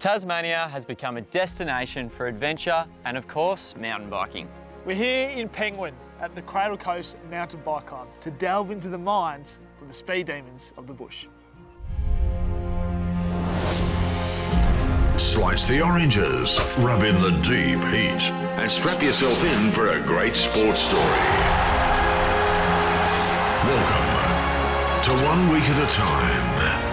Tasmania has become a destination for adventure and, of course, mountain biking. We're here in Penguin at the Cradle Coast Mountain Bike Club to delve into the minds of the speed demons of the bush. Slice the oranges, rub in the deep heat, and strap yourself in for a great sports story. Welcome to 1 week at a time.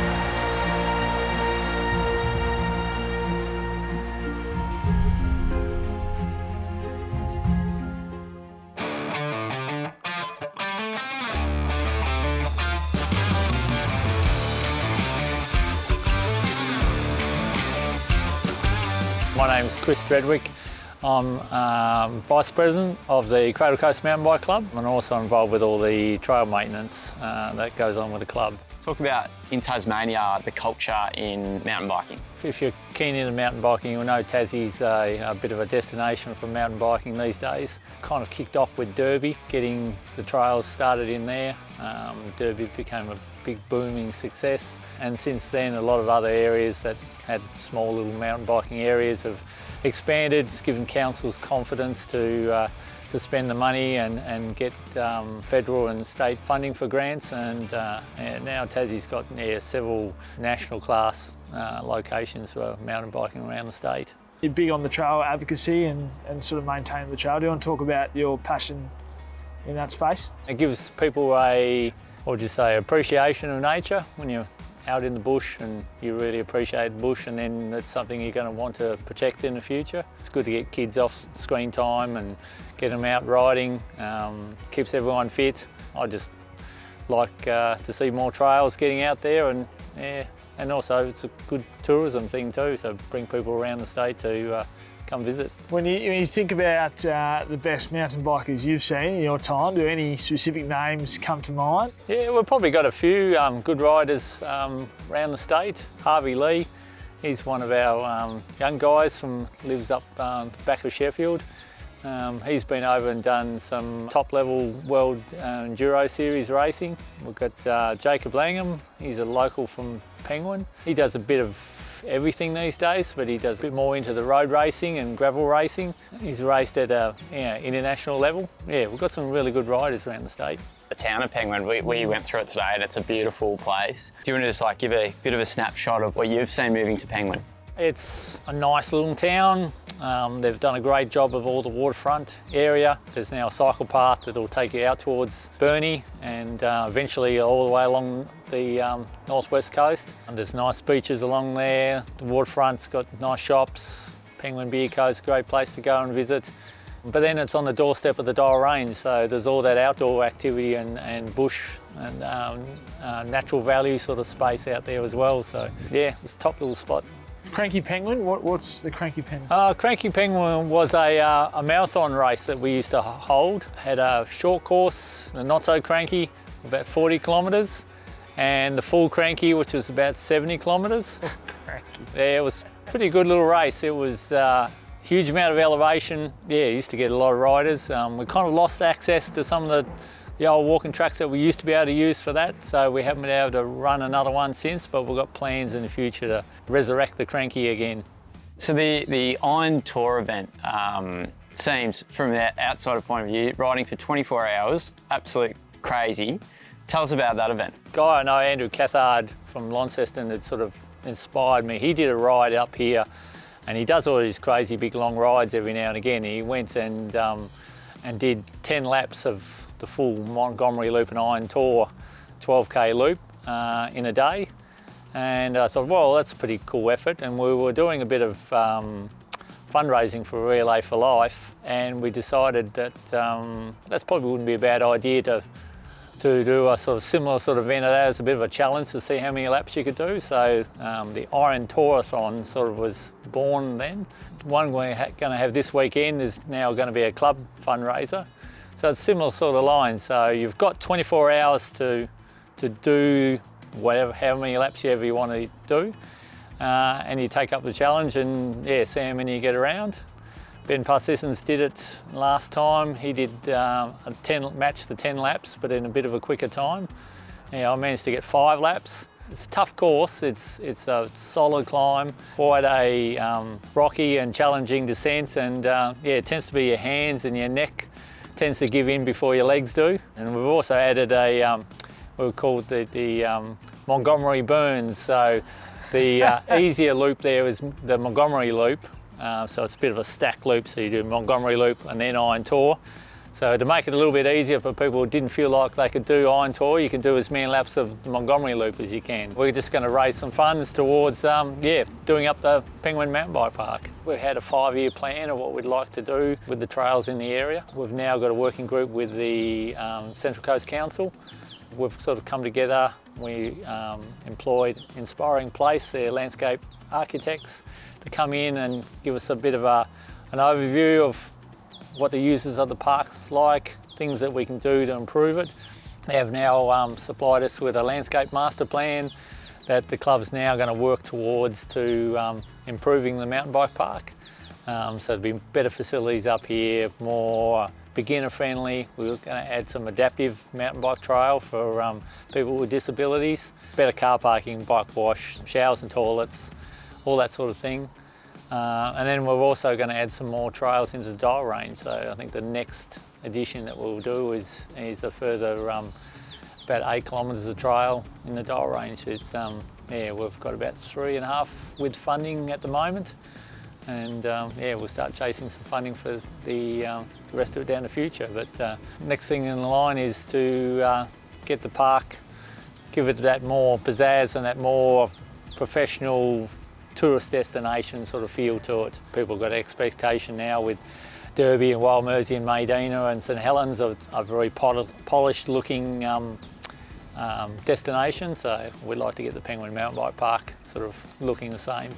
My name's Chris Dredwick. I'm Vice President of the Cradle Coast Mountain Bike Club and also involved with all the trail maintenance that goes on with the club. Talk about, in Tasmania, the culture in mountain biking. If you're keen into mountain biking, you'll know Tassie's a bit of a destination for mountain biking these days. Kind of kicked off with Derby, getting the trails started in there. Derby became a big booming success, and since then a lot of other areas that had small little mountain biking areas have expanded. It's given councils confidence to spend the money and get federal and state funding for grants, and now Tassie's got several national class locations for mountain biking around the state. You're big on the trail advocacy and sort of maintaining the trail. Do you want to talk about your passion in that space? It gives people appreciation of nature when you're out in the bush and you really appreciate the bush, and then it's something you're going to want to protect in the future. It's good to get kids off screen time and get them out riding, keeps everyone fit. I just like to see more trails getting out there, and also it's a good tourism thing too, so bring people around the state to come visit. When you think about the best mountain bikers you've seen in your time, do any specific names come to mind? Yeah, we've probably got a few good riders around the state. Harvey Lee, he's one of our young guys lives up the back of Sheffield. He's been over and done some top-level World Enduro Series racing. We've got Jacob Langham, he's a local from Penguin. He does a bit of everything these days, but he does a bit more into the road racing and gravel racing. He's raced at a international level. Yeah, we've got some really good riders around the state. The town of Penguin, we went through it today and it's a beautiful place. Do you want to just give a bit of a snapshot of what you've seen moving to Penguin? It's a nice little town. They've done a great job of all the waterfront area. There's now a cycle path that'll take you out towards Burnie and eventually all the way along the northwest coast. And there's nice beaches along there. The waterfront's got nice shops. Penguin Beer Co's a great place to go and visit. But then it's on the doorstep of the Dial Range, so there's all that outdoor activity and bush and natural value sort of space out there as well. So yeah, it's a top little spot. Cranky Penguin, what's the Cranky Penguin? Cranky Penguin was a marathon race that we used to hold. Had a short course, the not so cranky, about 40 kilometres, and the full cranky, which was about 70 kilometres. Oh, cranky. Yeah, it was a pretty good little race. It was huge amount of elevation. Yeah, used to get a lot of riders. We kind of lost access to some of the old walking tracks that we used to be able to use for that, so we haven't been able to run another one since, but we've got plans in the future to resurrect the cranky again. So the Iron Tour event seems, from the outsider point of view, riding for 24 hours, absolute crazy. Tell us about that event. Guy I know, Andrew Cathard from Launceston, had sort of inspired me. He did a ride up here, and he does all these crazy big long rides every now and again. He went and did 10 laps of the full Montgomery Loop and Iron Tour 12k loop in a day, and I thought, well, that's a pretty cool effort. And we were doing a bit of fundraising for Relay for Life, and we decided that that probably wouldn't be a bad idea to do a sort of similar sort of event of that as a bit of a challenge to see how many laps you could do. So the Iron Tour-a-thon sort of was born then. One we're going to have this weekend is now going to be a club fundraiser. So it's similar sort of line. So you've got 24 hours to do how many laps ever you want to do, and you take up the challenge and see how many you get around. Ben Parsons did it last time. He did match the 10 laps, but in a bit of a quicker time. I managed to get 5 laps. It's a tough course. It's a solid climb, quite a rocky and challenging descent, and yeah, it tends to be your hands and your neck tends to give in before your legs do. And we've also added a what we call the Montgomery Burns. So the easier loop there is the Montgomery loop. So it's a bit of a stack loop. So you do Montgomery loop and then Iron Tour. So to make it a little bit easier for people who didn't feel like they could do Iron Tour, you can do as many laps of the Montgomery Loop as you can. We're just going to raise some funds towards doing up the Penguin Mountain Bike Park. We've had a 5-year plan of what we'd like to do with the trails in the area. We've now got a working group with the Central Coast Council. We've sort of come together. We employed Inspiring Place, their landscape architects, to come in and give us a bit of an overview of what the users of the park's like, things that we can do to improve it. They have now supplied us with a landscape master plan that the club's now going to work towards to improving the mountain bike park. So there'll be better facilities up here, more beginner friendly. We're going to add some adaptive mountain bike trail for people with disabilities, better car parking, bike wash, showers and toilets, all that sort of thing. And then we're also going to add some more trails into the Dial Range. So I think the next addition that we'll do is a further about 8 kilometres of trail in the Dial Range. It's we've got about 3.5 with funding at the moment, and we'll start chasing some funding for the rest of it down the future. But next thing in the line is to get the park, give it that more pizzazz and that more professional tourist destination sort of feel to it. People have got expectation now with Derby and Wild Mersey and Maydena and St Helens of a very polished looking destination. So we'd like to get the Penguin Mountain Bike Park sort of looking the same.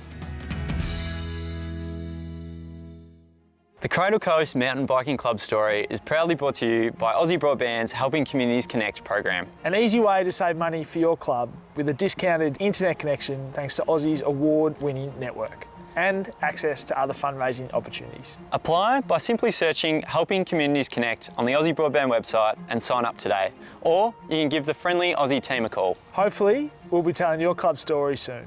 The Cradle Coast Mountain Biking Club story is proudly brought to you by Aussie Broadband's Helping Communities Connect program. An easy way to save money for your club with a discounted internet connection thanks to Aussie's award-winning network and access to other fundraising opportunities. Apply by simply searching Helping Communities Connect on the Aussie Broadband website and sign up today. Or you can give the friendly Aussie team a call. Hopefully, we'll be telling your club story soon.